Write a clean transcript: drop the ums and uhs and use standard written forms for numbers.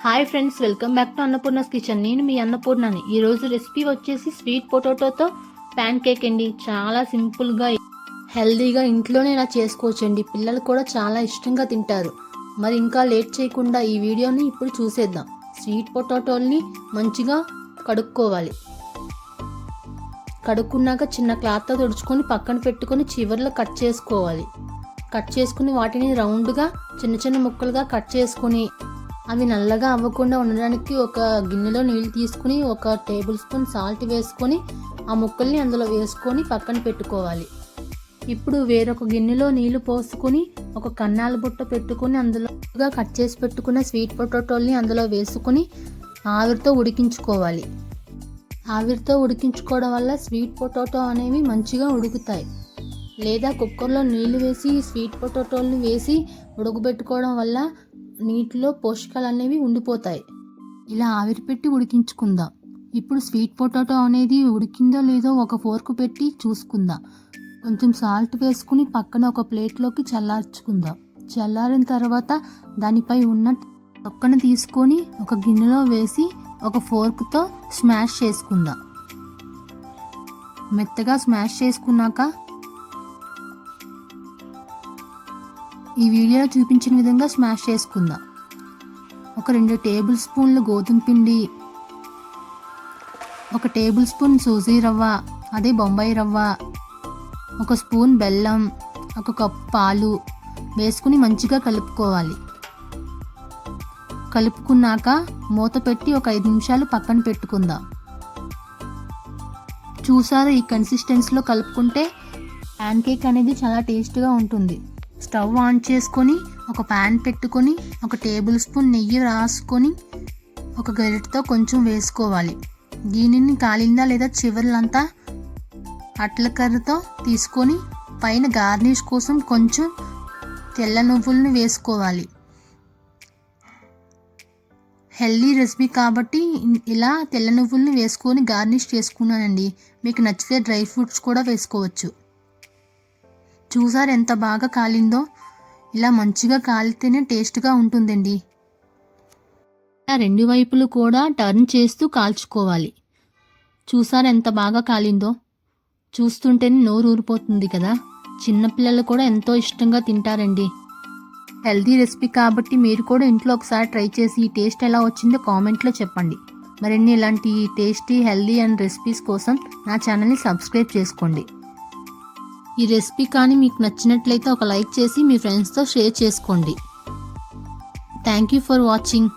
Hi friends, welcome back to Annapurna's kitchen. నేను మీ అన్నపూర్ణని. ఈరోజు రెసిపీ వచ్చేసి స్వీట్ పొటాటోతో ప్యాన్ కేక్ అండి. చాలా సింపుల్గా హెల్దీగా ఇంట్లోనే ఇలా చేసుకోవచ్చండి. పిల్లలు కూడా చాలా ఇష్టంగా తింటారు. మరి ఇంకా లేట్ చేయకుండా ఈ వీడియోని ఇప్పుడు చూసేద్దాం. స్వీట్ పొటాటోల్ని మంచిగా కడుక్కోవాలి. కడుక్కున్నాక చిన్న క్లాత్తో తుడుచుకొని పక్కన పెట్టుకొని చివర్లో కట్ చేసుకోవాలి. కట్ చేసుకుని వాటిని రౌండ్గా చిన్న చిన్న ముక్కలుగా కట్ చేసుకుని అవి నల్లగా అవ్వకుండా ఉండడానికి ఒక గిన్నెలో నీళ్ళు తీసుకుని 1 టేబుల్ స్పూన్ సాల్ట్ వేసుకొని ఆ ముక్కల్ని అందులో వేసుకొని పక్కన పెట్టుకోవాలి. ఇప్పుడు వేరొక గిన్నెలో నీళ్లు పోసుకొని ఒక కన్నాల బుట్ట పెట్టుకుని అందులో కట్ చేసి పెట్టుకున్న స్వీట్ పొటాటోల్ని అందులో వేసుకుని ఆవిరితో ఉడికించుకోవాలి. ఆవిరితో ఉడికించుకోవడం వల్ల స్వీట్ పొటాటో అనేవి మంచిగా ఉడుకుతాయి. లేదా కుక్కర్లో నీళ్లు వేసి స్వీట్ పొటాటోల్ని వేసి ఉడకబెట్టుకోవడం వల్ల నీటిలో పోషకాలు అనేవి ఉండిపోతాయి. ఇలా ఆవిరి పెట్టి ఉడికించుకుందాం. ఇప్పుడు స్వీట్ పొటాటో అనేది ఉడికిందో లేదో ఒక ఫోర్క్ పెట్టి చూసుకుందాం. కొంచెం సాల్ట్ వేసుకుని పక్కన ఒక ప్లేట్లోకి చల్లార్చుకుందాం. చల్లారిన తర్వాత దానిపై ఉన్న తొక్కను తీసుకొని ఒక గిన్నెలో వేసి ఒక ఫోర్క్తో స్మాష్ చేసుకుందాం. మెత్తగా స్మాష్ చేసుకున్నాక ఈ వీడియోలో చూపించిన విధంగా స్మాష్ చేసుకుందాం. ఒక 2 టేబుల్ స్పూన్లు గోధుమ పిండి, 1 టేబుల్ స్పూన్ సూజీ రవ్వ, అదే బొంబాయి రవ్వ, 1 స్పూన్ బెల్లం, 1 కప్పు పాలు వేసుకుని మంచిగా కలుపుకోవాలి. కలుపుకున్నాక మూత పెట్టి ఒక 5 నిమిషాలు పక్కన పెట్టుకుందాం. చూసారా, ఈ కన్సిస్టెన్సీలో కలుపుకుంటే ప్యాన్ కేక్ అనేది చాలా టేస్ట్గా ఉంటుంది. స్టవ్ ఆన్ చేసుకొని ఒక ప్యాన్ పెట్టుకొని 1 టేబుల్ స్పూన్ నెయ్యి రాసుకొని ఒక గరిటెతో కొంచెం వేసుకోవాలి. దీనిని కాలిందా లేదా చివర్లంతా అట్లకర్రతో తీసుకొని పైన గార్నిష్ కోసం కొంచెం తెల్ల నువ్వులను వేసుకోవాలి. హెల్దీ రెసిపీ కాబట్టి ఇలా తెల్ల నువ్వులను వేసుకొని గార్నిష్ చేసుకున్నానండి. మీకు నచ్చితే డ్రై ఫ్రూట్స్ కూడా వేసుకోవచ్చు. చూసారు ఎంత బాగా కాలిందో. ఇలా మంచిగా కాలితేనే టేస్ట్గా ఉంటుందండి. ఇలా 2 వైపులు కూడా టర్న్ చేస్తూ కాల్చుకోవాలి. చూసారు ఎంత బాగా కాలిందో. చూస్తుంటేనే నోరు ఊరిపోతుంది కదా. చిన్నపిల్లలు కూడా ఎంతో ఇష్టంగా తింటారండి. హెల్దీ రెసిపీ కాబట్టి మీరు కూడా ఇంట్లో ఒకసారి ట్రై చేసి ఈ టేస్ట్ ఎలా వచ్చిందో కామెంట్లో చెప్పండి. మరిన్ని ఇలాంటి టేస్టీ హెల్దీ అండ్ రెసిపీస్ కోసం నా ఛానల్ని సబ్స్క్రైబ్ చేసుకోండి. ఈ రెసిపీ కానీ మీకు నచ్చినట్లయితే ఒక లైక్ చేసి మీ ఫ్రెండ్స్తో షేర్ చేసుకోండి. Thank you for watching.